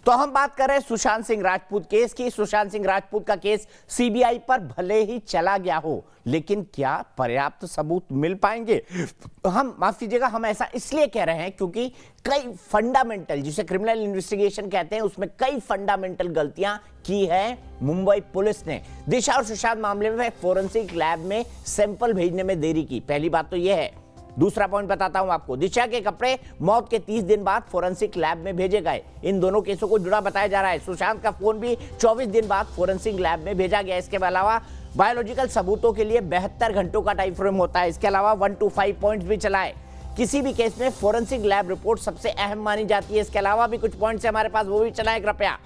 तो हम बात कर रहे हैं सुशांत सिंह राजपूत केस की। सुशांत सिंह राजपूत का केस सीबीआई पर भले ही चला गया हो, लेकिन क्या पर्याप्त सबूत मिल पाएंगे? हम माफ कीजिएगा, हम ऐसा इसलिए कह रहे हैं क्योंकि कई फंडामेंटल, जिसे क्रिमिनल इन्वेस्टिगेशन कहते हैं, उसमें कई फंडामेंटल गलतियां की है मुंबई पुलिस ने। दिशा और सुशांत मामले में फोरेंसिक लैब में सैंपल भेजने में देरी की, पहली बात तो यह है। दूसरा पॉइंट बताता हूं आपको, दिशा के कपड़े मौत के 30 दिन बाद फोरेंसिक लैब में भेजे गए। इन दोनों केसों को जुड़ा बताया जा रहा है। सुशांत का फोन भी 24 दिन बाद फोरेंसिक लैब में भेजा गया। इसके अलावा बायोलॉजिकल सबूतों के लिए 72 घंटों का टाइम फ्रेम होता है। इसके अलावा 1 to 5 पॉइंट्स भी चलाए। किसी भी केस में फोरेंसिक लैब रिपोर्ट सबसे अहम मानी जाती है। इसके अलावा भी कुछ पॉइंट्स हमारे पास, वो भी चलाएं कृपया।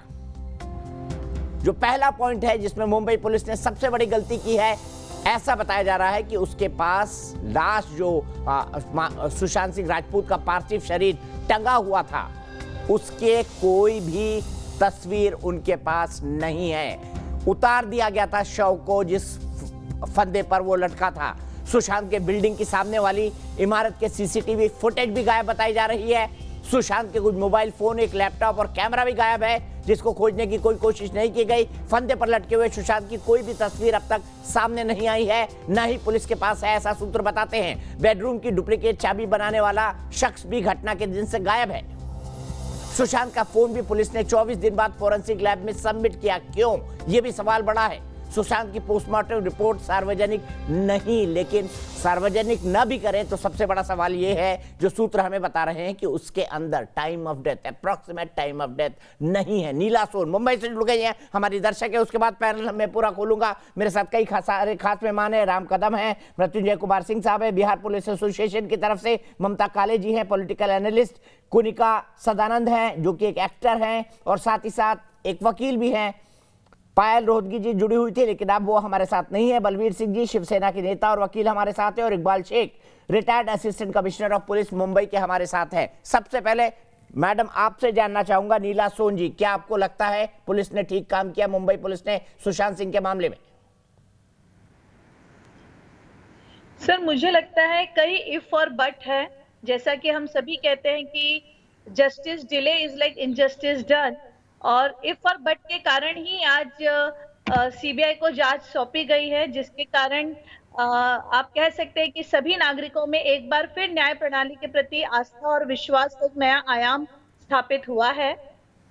जो पहला पॉइंट है जिसमें मुंबई पुलिस ने सबसे बड़ी गलती की है, ऐसा बताया जा रहा है कि उसके पास लाश, जो सुशांत सिंह राजपूत का पार्थिव शरीर टंगा हुआ था, उसके कोई भी तस्वीर उनके पास नहीं है। उतार दिया गया था शव को जिस फंदे पर वो लटका था। सुशांत के बिल्डिंग की सामने वाली इमारत के सीसीटीवी फुटेज भी गायब बताई जा रही है। सुशांत के कुछ मोबाइल फोन, एक लैपटॉप और कैमरा भी गायब है, जिसको खोजने की कोई कोशिश नहीं की गई। फंदे पर लटके हुए सुशांत की कोई भी तस्वीर अब तक सामने नहीं आई है, न ही पुलिस के पास है, ऐसा सूत्र बताते हैं। बेडरूम की डुप्लीकेट चाबी बनाने वाला शख्स भी घटना के दिन से गायब है। सुशांत का फोन भी पुलिस ने 24 दिन बाद फोरेंसिक लैब में सबमिट किया, क्यों? यह भी सवाल बड़ा है। सुशांत की पोस्टमार्टम रिपोर्ट सार्वजनिक नहीं, लेकिन सार्वजनिक न भी करें तो सबसे बड़ा सवाल यह है, जो सूत्र हमें बता रहे हैं, कि उसके अंदर time of death, approximate time of death नहीं है। नीला सोन मुंबई से जुड़ गई हैं हमारी दर्शक है। उसके बाद पैनल मैं पूरा खोलूंगा। मेरे साथ कई सारे खास मेहमान है। राम कदम है, मृत्युंजय कुमार सिंह साहब है बिहार पुलिस एसोसिएशन की तरफ से, ममता काले जी हैं पॉलिटिकल एनालिस्ट, कुनिका सदानंद हैं जो कि एक एक्टर हैं और साथ ही साथ एक वकील भी हैं, पायल रोहतगी जी जुड़ी हुई थी लेकिन अब वो हमारे साथ नहीं है, बलवीर सिंह जी शिवसेना के नेता और वकील हमारे साथ है, और Iqbal Shaikh retired assistant commissioner of police Mumbai के हमारे साथ है। सबसे पहले मैडम आपसे जानना चाहूंगा, नीला सोन जी, क्या आपको लगता है पुलिस ने ठीक काम किया, मुंबई पुलिस ने सुशांत सिंह के मामले में? सर मुझे लगता है कई इफ और बट है। जैसा कि हम सभी कहते हैं कि justice delay is like injustice done, और इफ और बट के कारण ही आज सीबीआई को जांच सौंपी गई है, जिसके कारण आप कह सकते हैं कि सभी नागरिकों में एक बार फिर न्याय प्रणाली के प्रति आस्था और विश्वास का एक नया आयाम स्थापित हुआ है।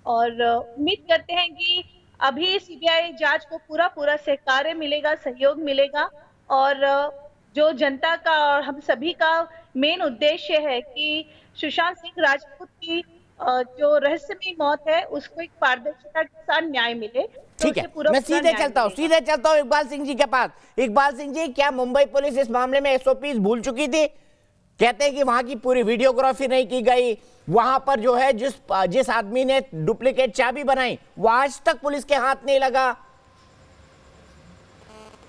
और उम्मीद करते हैं कि अभी सीबीआई जांच को पूरा सहकार्य मिलेगा, सहयोग मिलेगा, और जो जनता का और हम सभी का मेन उद्देश्य है कि सुशांत सिंह राजपूत की जो रहस्यमयी मौत है उसको एक पारदर्शिता के साथ न्याय मिले। ठीक है, मैं सीधे चलता हूँ इकबाल सिंह जी के पास। इकबाल सिंह जी, क्या मुंबई पुलिस इस मामले में एसओपीज भूल चुकी थी? कहते हैं कि वहां की पूरी वीडियोग्राफी नहीं की गई, वहां पर जो है जिस आदमी ने डुप्लीकेट चाबी बनाई वो आज तक पुलिस के हाथ नहीं लगा,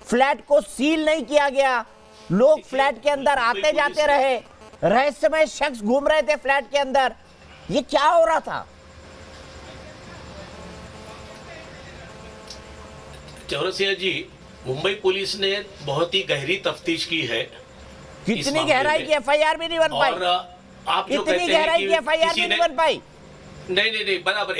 फ्लैट को सील नहीं किया गया, लोग फ्लैट के अंदर आते जाते रहे, रहस्यमय शख्स घूम रहे थे फ्लैट के अंदर। ये क्या हो रहा था? चौरसिया जी, मुंबई पुलिस ने बहुत ही गहरी तफ्तीश की है। कितनी गहराई की एफआईआर भी नहीं बन पाई? और आप जो इतनी गहराई की एफआईआर भी नहीं बन पाई? नहीं, बराबर।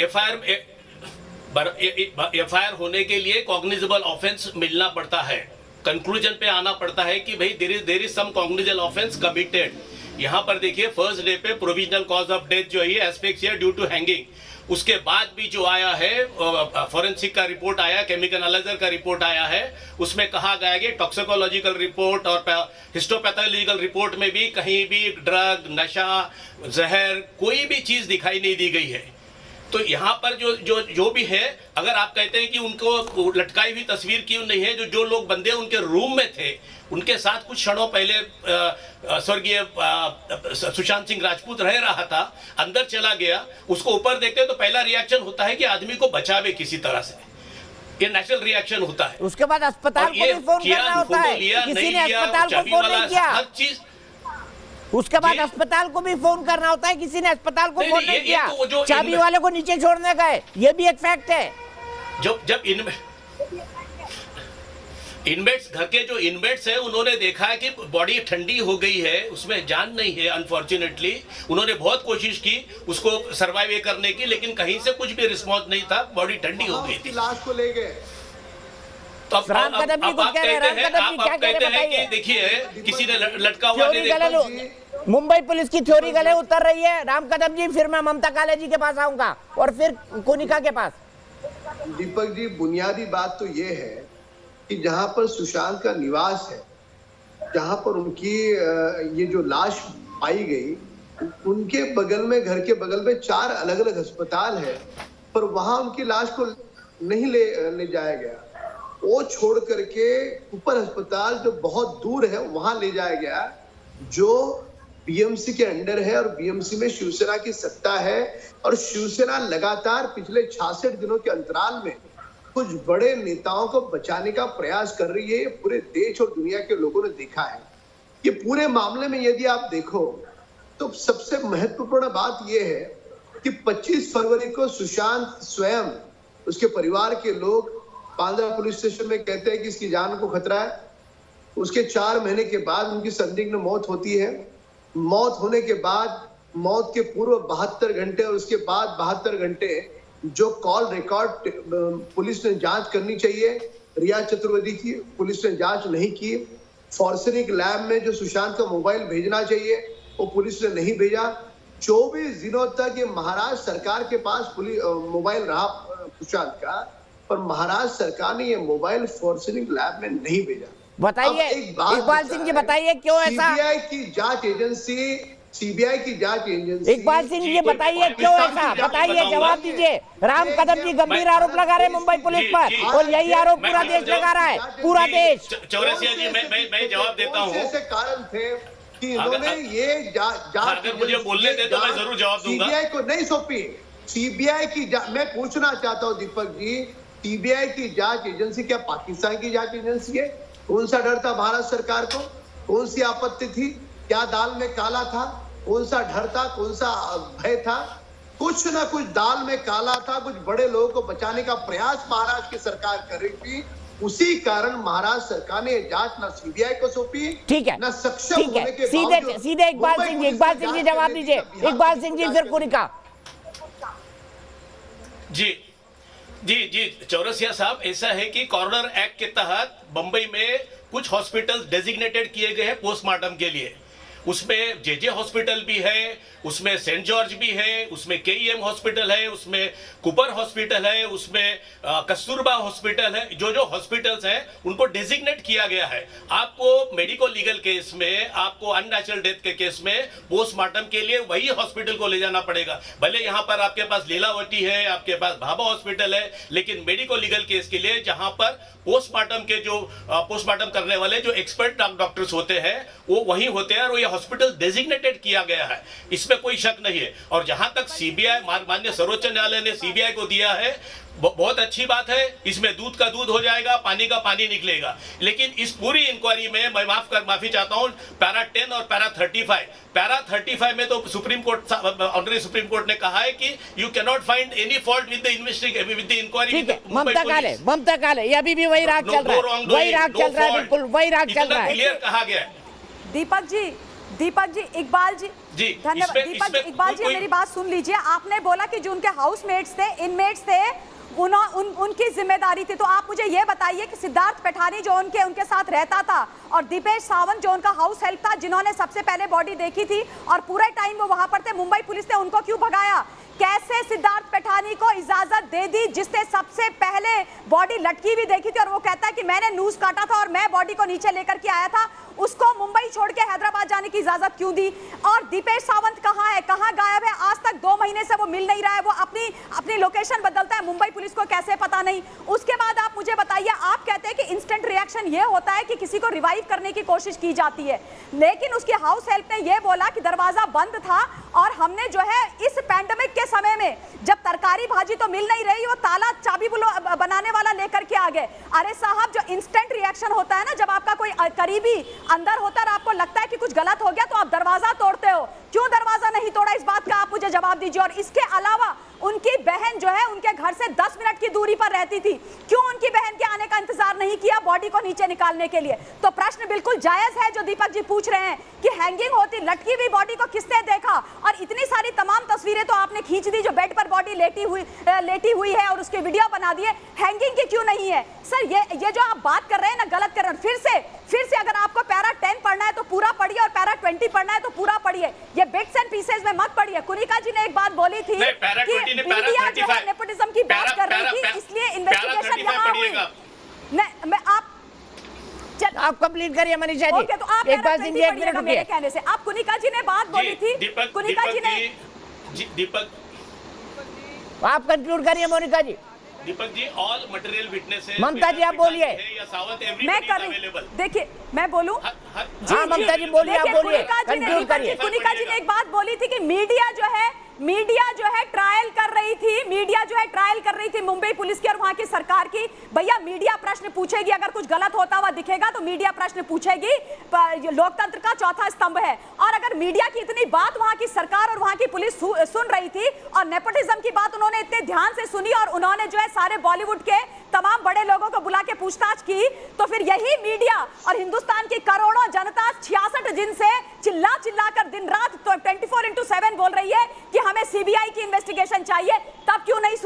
एफआईआर होने के लिए कॉग्निजेबल ऑफेंस मिलना पड़ता है, कंक्लूजन पे आना पड़ता है कि भाई there is some cognizable offence committed. यहाँ पर देखिए, फर्स्ट डे पे प्रोविजनल कॉज ऑफ डेथ जो है एस्फिक्सिया ड्यू टू हैंगिंग, उसके बाद भी जो आया है फॉरेंसिक का रिपोर्ट आया, केमिकल एनालाइजर का रिपोर्ट आया है, उसमें कहा गया कि टॉक्सिकोलॉजिकल रिपोर्ट और हिस्टोपैथोलॉजिकल रिपोर्ट में भी कहीं भी ड्रग, नशा, जहर, कोई भी चीज दिखाई नहीं दी गई है। तो यहाँ पर जो भी है, अगर आप कहते हैं कि उनको लटकाई हुई तस्वीर क्यों नहीं है, जो लोग बंदे उनके रूम में थे, उनके साथ कुछ क्षणों पहले स्वर्गीय सुशांत सिंह राजपूत रह रहा था, अंदर चला गया, उसको ऊपर देखते हैं तो पहला रिएक्शन होता है कि आदमी को बचावे किसी तरह से, ये नेचुरल रिएक्शन होता है। उसके बाद अस्पताल को भी फोन करना होता है, किसी ने अस्पताल को फोन नहीं किया, हर चीज। उसके बाद अस्पताल को भी फोन करना होता है, किसी ने अस्पताल को फोन नहीं किया, चाबी वाले को नीचे छोड़ने गए, ये भी एक फैक्ट है। जब इनमें इनमेट्स, घर के जो इनमेट्स है, उन्होंने देखा है कि बॉडी ठंडी हो गई है, उसमें जान नहीं है। अनफॉर्चुनेटली उन्होंने बहुत कोशिश की उसको सरवाइव करने की, लेकिन कहीं से कुछ भी रिस्पॉन्स नहीं था, बॉडी ठंडी हो गई थी। लाश को ले गए। तो अब राम कदम जी कुछ कह रहे हैं, राम कदम जी क्या कह रहे हैं बताइए। देखिए किसी ने लटका हुआ थ्योरी नहीं गले देखा। मुंबई पुलिस की थ्योरी गले उतर रही है। राम कदम जी, फिर मैं ममता काले जी के पास आऊंगा और फिर कोनिका के पास। दीपक जी, बुनियादी बात तो ये है कि जहां पर सुशांत का निवास है, जहां पर उनकी ये जो लाश पाई गई, उनके बगल में, घर के बगल में 4 अलग अलग अस्पताल है, पर वहां उनकी लाश को नहीं ले जाया गया। वो छोड़ करके ऊपर अस्पताल जो बहुत दूर है वहां ले जाया गया, जो बीएमसी के अंडर है, और बीएमसी में शिवसेना की सत्ता है, और शिवसेना लगातार पिछले 66 दिनों के अंतराल में कुछ बड़े नेताओं को बचाने का प्रयास कर रही है। ये पूरे देश और दुनिया के लोगों ने देखा है। ये पूरे मामले में यदि आप देखो तो सबसे महत्वपूर्ण बात यह है कि 25 फरवरी को सुशांत स्वयं, उसके परिवार के लोग बांद्रा पुलिस स्टेशन में कहते हैं कि इसकी जान को खतरा है। उसके 4 महीने के बाद उनकी संदिग्ध मौत होती है। मौत होने के बाद, मौत के पूर्व 72 घंटे और उसके बाद 72 घंटे जो कॉल रिकॉर्ड पुलिस ने जांच करनी चाहिए, रिया चतुर्वेदी की, पुलिस ने जांच नहीं की। फॉरेंसिक लैब में जो सुशांत का मोबाइल भेजना चाहिए वो पुलिस ने नहीं भेजा। 24 दिनों तक ये महाराष्ट्र सरकार के पास मोबाइल रहा सुशांत का, पर महाराष्ट्र सरकार ने ये मोबाइल फॉरेंसिक लैब में नहीं भेजा। बताइए इकबाल सिंह जी, बताइए क्यों ऐसा? सीबीआई की जांच एजेंसी इकबाल सिंह जी बताइए क्यों ऐसा, बताइए, जवाब दीजिए। राम कदम जी गंभीर आरोप लगा रहे हैं मुंबई पुलिस पर, और यही आरोप पूरा देश लगा रहा है, पूरा देश। चौरसिया जी, मैं जवाब देता हूँ। ऐसे कारण थे कि इन्होंने ये जांच, अगर मुझे बोलने दे तो मैं जरूर जवाब दूंगा। सीबीआई को नहीं सौंपी। सीबीआई की मैं पूछना चाहता हूँ दीपक जी, सीबीआई की जांच एजेंसी क्या पाकिस्तान की जांच एजेंसी है? कौन सा डर था भारत सरकार को? कौन सी आपत्ति थी? क्या दाल में काला था? कौन सा डर था? कौन सा भय था? कुछ ना कुछ दाल में काला था। कुछ बड़े लोगों को बचाने का प्रयास महाराष्ट्र की सरकार कर रही थी। उसी कारण महाराष्ट्र सरकार ने जांच ना सीबीआई को सौंपी, ठीक है, ना सक्षम होने के सीधे इकबाल सिंह जी जवाब दीजिए। इकबाल सिंह जी फिर कोनिका जी चौरसिया साहब, ऐसा है कि कॉर्नर एक्ट के तहत बंबई में कुछ हॉस्पिटल्स डेजिग्नेटेड किए गए हैं पोस्टमार्टम के लिए। उसमें जेजे हॉस्पिटल भी है, उसमें सेंट जॉर्ज भी है, उसमें केईएम हॉस्पिटल है, उसमें कुपर हॉस्पिटल है, उसमें कस्तूरबा हॉस्पिटल है। जो हॉस्पिटल्स हैं उनको डेजिग्नेट किया गया है। आपको मेडिको लीगल केस में, आपको अननेचुरल डेथ के केस में पोस्टमार्टम के लिए वही हॉस्पिटल को ले जाना पड़ेगा। भले यहाँ पर आपके पास लीलावती है, आपके पास भाभा हॉस्पिटल है, लेकिन मेडिको लीगल केस के लिए जहां पर पोस्टमार्टम के जो पोस्टमार्टम करने वाले जो एक्सपर्ट डॉक्टर्स होते हैं वो वही होते हैं, और ये हॉस्पिटल डेजिग्नेटेड किया गया है, इसमें कोई शक नहीं है। और जहां तक सीबीआई, माननीय सर्वोच्च न्यायालय ने सीबीआई को दिया है, बहुत अच्छी बात है। इसमें दूध का दूध हो जाएगा, पानी का पानी निकलेगा। लेकिन इस पूरी इंक्वायरी में मैं माफी चाहता हूं, पैरा 10 और पैरा 35 में तो supreme court, honourable supreme court ने कहा है कि you can not find any fault with the investigation, with the inquiry. ठीक है, ममता काले ये अभी भी वही राग चल रहा है, वही राग चल रहा है, बिल्कुल वही राग चल रहा है। क्लियर कहा गया है। दीपक जी, इकबाल जी धन्यवाद। दीपक जी, इकबाल जी मेरी बात सुन लीजिए। आपने बोला कि जो उनके हाउसमेट्स थे, इनमेट्स थे, उनकी जिम्मेदारी थी। तो आप मुझे ये बताइए कि सिद्धार्थ पैठानी जो उनके साथ रहता था, और दीपेश सावंत जो उनका हाउस हेल्प था, जिन्होंने सबसे पहले बॉडी देखी थी और पूरे टाइम वो वहां पर थे, मुंबई पुलिस ने उनको क्यों भगाया? कैसे सिद्धार्थ पैठानी को इजाजत दे दी, जिसने सबसे पहले बॉडी लटकी हुई देखी थी, और वो कहता है कि मैंने नूज काटा था और मैं बॉडी को नीचे लेकर के आया था, उसको मुंबई छोड़ के हैदराबाद जाने की इजाजत क्यों दी? और दीपेश सावंत कहां है, कहां गायब है? आज तक 2 महीने से वो मिल नहीं रहा है। वो अपनी लोकेशन बदलता है, मुंबई पुलिस को कैसे पता नहीं? उसके बाद आप मुझे बताइए, आप कहते हैं कि इंस्टेंट रिएक्शन ये होता है कि किसी को रिवाइव करने की कोशिश की जाती है, लेकिन उसकी हाउस हेल्प ने यह बोला कि दरवाजा बंद था, और हमने जो है इस पैंडेमिक के समय में जब तरकारी भाजी तो मिल नहीं रही, वो ताला चाबी बनाने वाला लेकर के आ गए। अरे साहब, जो इंस्टेंट रिएक्शन होता है ना, जब आपका कोई करीबी अंदर होता है और आपको लगता है कि कुछ गलत हो गया, तो आप दरवाजा तोड़ते हो। क्यों दरवाजा नहीं तोड़ा, इस बात का आप मुझे जवाब दीजिए। और इसके अलावा उनकी बहन जो है उनके घर से 10 मिनट की दूरी पर रहती थी, क्यों उनकी बहन के आने का इंतजार नहीं किया बॉडी को नीचे निकालने के लिए? तो प्रश्न बिल्कुल जायज है जो दीपक जी पूछ रहे हैं कि हैंगिंग होती, लटकी हुई बॉडी को किसने देखा? और इतनी सारी तमाम तस्वीरें तो आपने खींच दी जो बेड पर बॉडी लेटी हुई है और उसके वीडियो बना दिए, हैंगिंग की क्यों नहीं है? सर ये जो आप बात कर रहे हैं ना, गलत कर रहे हैं। फिर से अगर आपको पैरा 10 पढ़ना है तो पूरा पढ़िए और पैरा 20 पढ़ना है तो पूरा पढ़िए, ये बिट्स एंड पीसेस में मत पढ़िए। कुनिका जी ने एक बात बोली थी कि मीडिया जो है नेपोटिज्म की बात कर रही थी, इसलिए इन्वेस्टिगेशन यहाँ हुई। आप कंप्लीट करिए मनीषा जी। ओके, तो आप एक बार सिंह जी, एक मिनट मेरे कहने से आप कुनिका जी ने बात बोली थी, कुनिका जी ने दीपक आप कंक्लूड करिए मोनिका जी। Deepak ji, all material witnesses. ममता जी आप बोलिए। मैं कर रही, देखिए मैं बोलूं। हाँ ममता जी बोलिए, आप बोलिए, कंक्लूड करिए। कुनिका जी ने एक बात बोली थी कि मीडिया जो है ट्रायल कर रही थी मुंबई पुलिस की और वहां की सरकार की। भैया मीडिया प्रश्न पूछेगी, अगर कुछ गलत होता हुआ दिखेगा तो मीडिया प्रश्न पूछेगी, लोकतंत्र का चौथा स्तंभ है। और अगर मीडिया की इतनी बात वहां की सरकार और वहां की पुलिस सुन रही थी और नेपोटिज्म की बात उन्होंने इतने ध्यान से सुनी और उन्होंने जो है सारे बॉलीवुड के तमाम बड़े लोगों को बुला के पूछताछ की, तो फिर यही मीडिया और हिंदुस्तान की करोड़ों जनता 66 दिन से चिल्ला कर दिन रात 24/7 बोल रही है कि हमें सीबीआई की इन्वेस्टिगेशन चाहिए, तब क्यों नहीं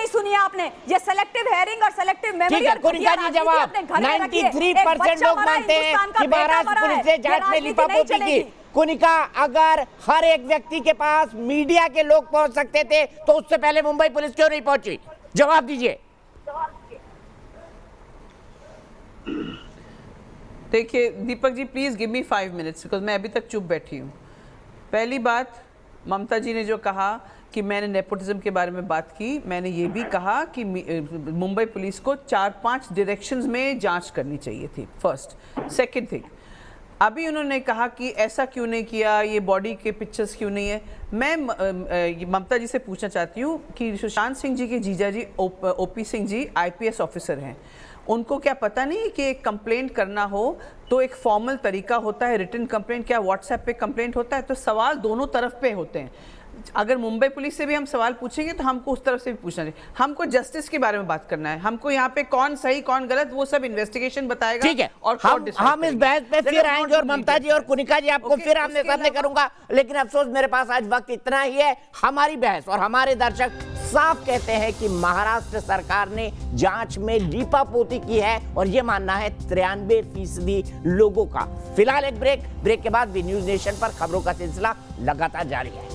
सुनी आपने? ये सेलेक्टिव हेयरिंग और सेलेक्टिव मेमोरी और कुनिका जी जवाब 93% लोग मानते हैं कि महाराष्ट्र पुलिस ने जांच में लिपापोती की। कुनिका, अगर हर एक व्यक्ति के पास मीडिया के लोग पहुंच सकते थे तो उससे पहले मुंबई पुलिस क्यों नहीं पहुंची? जवाब दीजिए। देखिए Deepak ji, please give me 5 minutes because मैं अभी तक चुप बैठी हूँ। पहली बात, ममता जी ने जो कहा कि मैंने नेपोटिज्म के बारे में बात की, मैंने ये भी कहा कि मुंबई पुलिस को 4-5 डायरेक्शंस में जांच करनी चाहिए थी। फर्स्ट। सेकंड थिंग, अभी उन्होंने कहा कि ऐसा क्यों नहीं किया, ये बॉडी के पिक्चर्स क्यों नहीं है। मैं ममता जी से पूछना चाहती हूँ कि सुशांत सिंह जी के जीजा जी OP Singh ji IPS officer हैं, उनको क्या पता नहीं कि एक कंप्लेंट करना हो तो एक फॉर्मल तरीका होता है, रिटन कंप्लेंट, क्या व्हाट्सएप पे कंप्लेंट होता है? तो सवाल दोनों तरफ पे होते हैं। अगर मुंबई पुलिस से भी हम सवाल पूछेंगे तो हमको उस तरफ से भी पूछना चाहिए। हमको जस्टिस के बारे में बात करना है, हमको यहाँ पे कौन सही कौन गलत वो सब इन्वेस्टिगेशन बताएगा। ठीक है, और हम इस बहस पे फिर आएंगे और ममता जी और कुनिका जी आपको फिर आमने सामने करूंगा, लेकिन अफसोस मेरे पास आज वक्त इतना ही है। हमारी बहस और हमारे दर्शक साफ कहते हैं कि महाराष्ट्र सरकार ने जांच में लीपापोती की है और यह मानना है 93% लोगों का। फिलहाल एक ब्रेक के बाद भी न्यूज नेशन पर खबरों का सिलसिला लगातार जारी है।